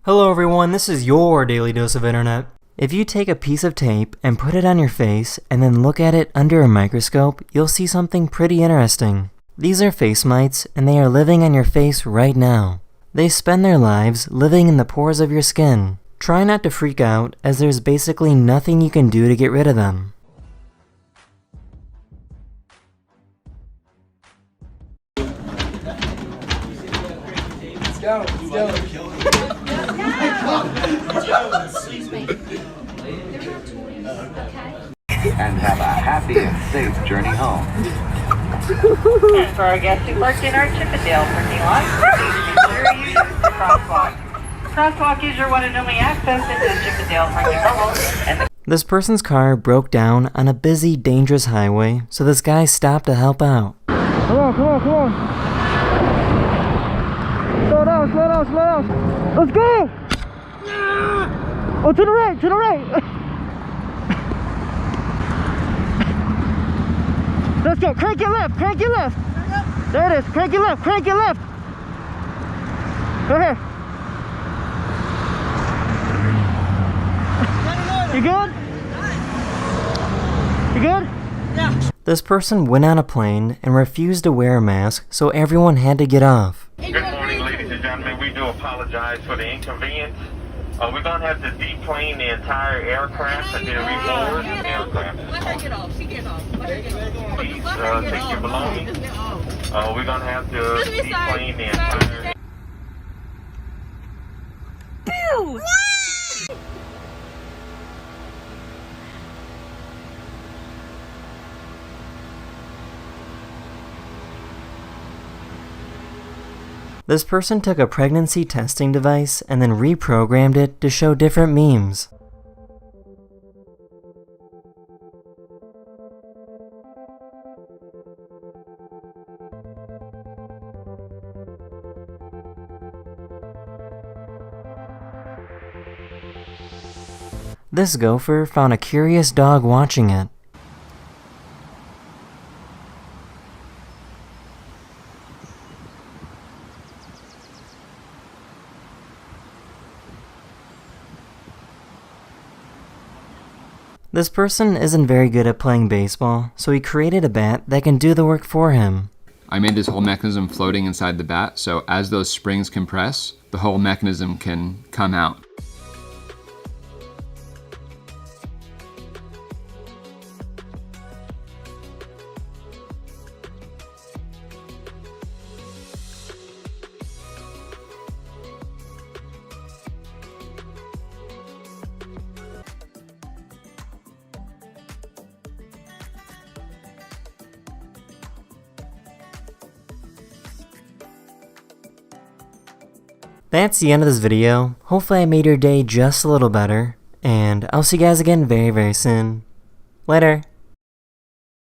Hello everyone, this is your daily dose of internet. If you take a piece of tape and put it on your face and then look at it under a microscope, you'll see something pretty interesting. These are face mites and they are living on your face right now. They spend their lives living in the pores of your skin. Try not to freak out as there's basically nothing you can do to get rid of them. And have a happy and safe journey home. And for our guests who parked in our Chippendale parking lot, please make sure you use the crosswalk. Crosswalk is your one and only access into the Chippendale parking bubble. And This person's car broke down on a busy, dangerous highway, so this guy stopped to help out. Come on. Slow down. Let's go! Oh, to the right. Let's go, crank your left. There it is, crank your left. Go ahead. You good? This person went on a plane and refused to wear a mask, so everyone had to get off. Good morning, ladies and gentlemen. We do apologize for the inconvenience. We're going to have to deplane the entire aircraft and then reboard the aircraft. Let her get off. She getting off. Let her get off. Please take your belongings. We're going to have to deplane the entire... This person took a pregnancy testing device and then reprogrammed it to show different memes. This gopher found a curious dog watching it. This person isn't very good at playing baseball, so he created a bat that can do the work for him. I made this whole mechanism floating inside the bat, so as those springs compress, the whole mechanism can come out. That's the end of this video. Hopefully I made your day just a little better, and I'll see you guys again very, very soon. Later.